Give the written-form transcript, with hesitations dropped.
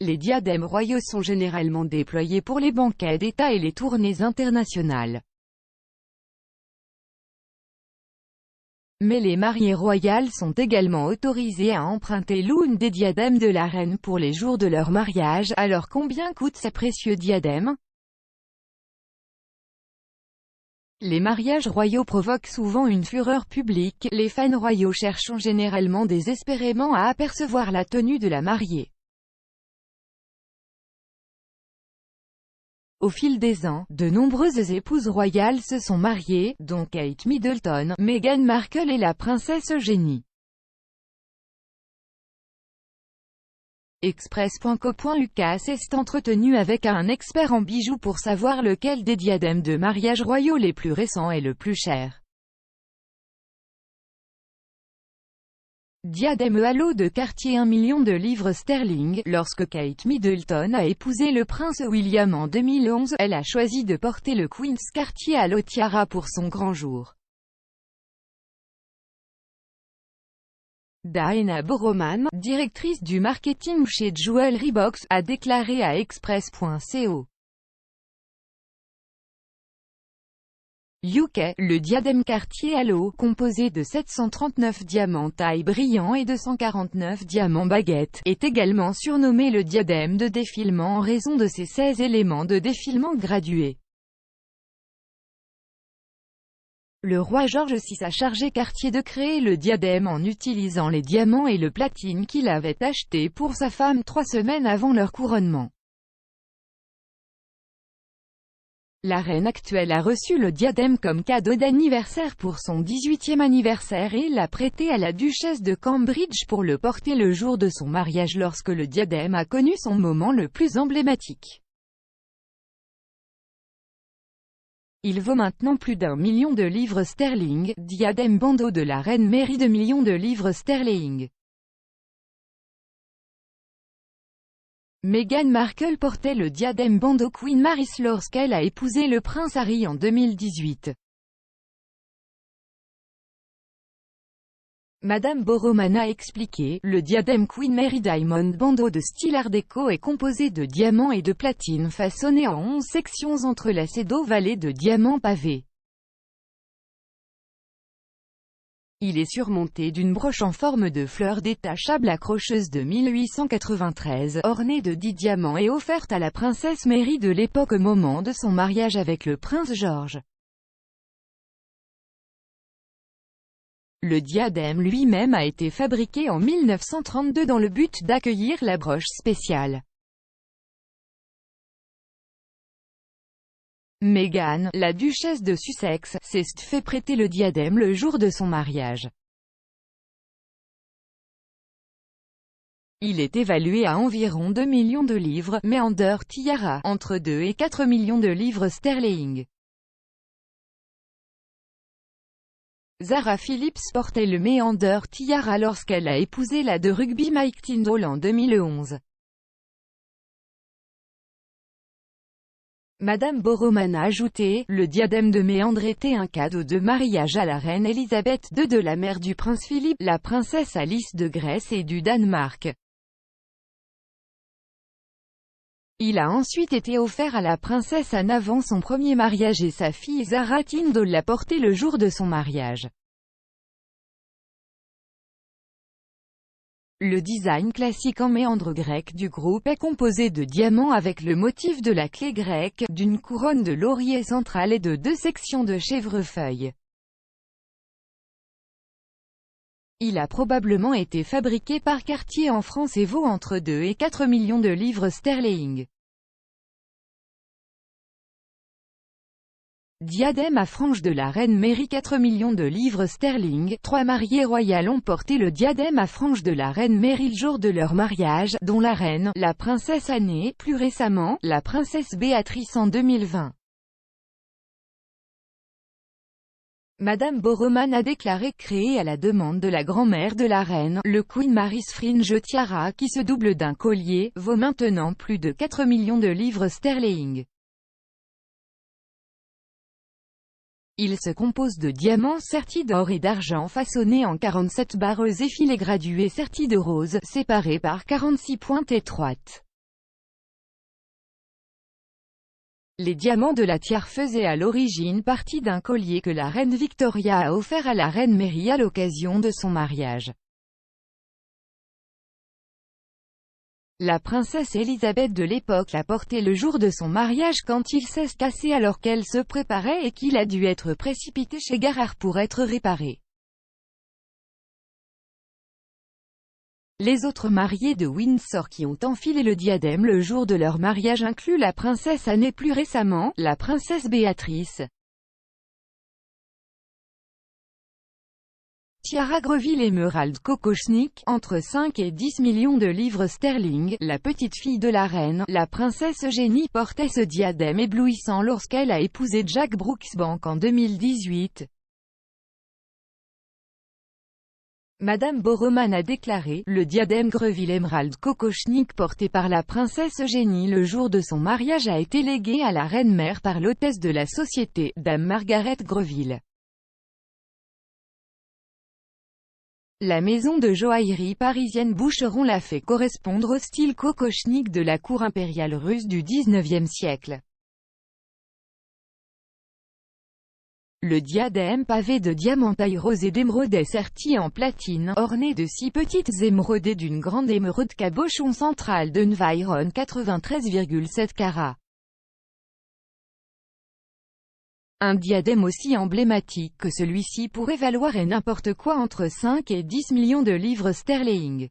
les diadèmes royaux sont généralement déployés pour les banquets d'État et les tournées internationales. Mais les mariées royales sont également autorisées à emprunter l'une des diadèmes de la reine pour les jours de leur mariage. Alors combien coûte ces précieux diadèmes? Les mariages royaux provoquent souvent une fureur publique, les fans royaux cherchant généralement désespérément à apercevoir la tenue de la mariée. Au fil des ans, de nombreuses épouses royales se sont mariées, dont Kate Middleton, Meghan Markle et la princesse Eugénie. Express.co.uk s'est entretenu avec un expert en bijoux pour savoir lequel des diadèmes de mariage royaux les plus récents est le plus cher. Diadème halo de Cartier 1 million de livres sterling. Lorsque Kate Middleton a épousé le prince William en 2011, elle a choisi de porter le Queen's Cartier Halo Tiara pour son grand jour. Diana Boroman, directrice du marketing chez Jewelry Box, a déclaré à Express.co. UK, le diadème Cartier Halo, composé de 739 diamants taille brillant et 249 diamants baguettes, est également surnommé le diadème de défilement en raison de ses 16 éléments de défilement gradués. Le roi George VI a chargé Cartier de créer le diadème en utilisant les diamants et le platine qu'il avait acheté pour sa femme 3 semaines avant leur couronnement. La reine actuelle a reçu le diadème comme cadeau d'anniversaire pour son 18e anniversaire et l'a prêté à la duchesse de Cambridge pour le porter le jour de son mariage lorsque le diadème a connu son moment le plus emblématique. Il vaut maintenant plus d'1 million de livres sterling, diadème bandeau de la reine Mary 2 millions de livres sterling. Meghan Markle portait le diadème bandeau Queen Mary's lorsqu'elle a épousé le prince Harry en 2018. Madame Boroman a expliqué, le diadème Queen Mary Diamond bandeau de style art déco est composé de diamants et de platine façonnés en 11 sections entrelacées d'ovales de diamants pavés. Il est surmonté d'une broche en forme de fleur détachable accrocheuse de 1893, ornée de 10 diamants et offerte à la princesse Mary de l'époque au moment de son mariage avec le prince George. Le diadème lui-même a été fabriqué en 1932 dans le but d'accueillir la broche spéciale. Meghan, la duchesse de Sussex, s'est fait prêter le diadème le jour de son mariage. Il est évalué à environ 2 millions de livres, Meander Tiara, entre 2 et 4 millions de livres sterling. Zara Phillips portait le Meander Tiara lorsqu'elle a épousé la de rugby Mike Tindall en 2011. Madame Boroman a ajouté, le diadème de Méandre était un cadeau de mariage à la reine Elisabeth II de la mère du prince Philippe, la princesse Alice de Grèce et du Danemark. Il a ensuite été offert à la princesse Anne avant son premier mariage et sa fille Zara Tindall l'a porté le jour de son mariage. Le design classique en méandre grec du groupe est composé de diamants avec le motif de la clé grecque, d'une couronne de laurier central et de 2 sections de chèvrefeuille. Il a probablement été fabriqué par Cartier en France et vaut entre 2 et 4 millions de livres sterling. Diadème à franges de la reine Mary 4 millions de livres sterling. 3 mariées royales ont porté le diadème à franges de la reine Mary le jour de leur mariage, dont la reine, la princesse Anne, plus récemment, la princesse Béatrice en 2020. Madame Boroman a déclaré créer à la demande de la grand-mère de la reine, le Queen Mary's Fringe Tiara qui se double d'un collier, vaut maintenant plus de 4 millions de livres sterling. Il se compose de diamants sertis d'or et d'argent façonnés en 47 barres et filets gradués sertis de rose, séparés par 46 pointes étroites. Les diamants de la tiare faisaient à l'origine partie d'un collier que la reine Victoria a offert à la reine Mary à l'occasion de son mariage. La princesse Élisabeth de l'époque l'a porté le jour de son mariage quand il s'est cassé alors qu'elle se préparait et qu'il a dû être précipité chez Garrard pour être réparé. Les autres mariés de Windsor qui ont enfilé le diadème le jour de leur mariage incluent la princesse Anne et plus récemment, la princesse Béatrice. Tiara Greville Emerald Kokoschnik, entre 5 et 10 millions de livres sterling, la petite-fille de la reine, la princesse Eugénie portait ce diadème éblouissant lorsqu'elle a épousé Jack Brooksbank en 2018. Madame Boroman a déclaré, le diadème Greville Emerald Kokoschnik porté par la princesse Eugénie le jour de son mariage a été légué à la reine-mère par l'hôtesse de la société, Dame Margaret Greville. La maison de joaillerie parisienne Boucheron l'a fait correspondre au style Kokoschnik de la cour impériale russe du XIXe siècle. Le diadème pavé de diamants taille rose et d'émeraude est serti en platine, orné de 6 petites émeraudes et d'une grande émeraude cabochon central d'environ 93,7 carats. Un diadème aussi emblématique que celui-ci pourrait valoir n'importe quoi entre 5 et 10 millions de livres sterling.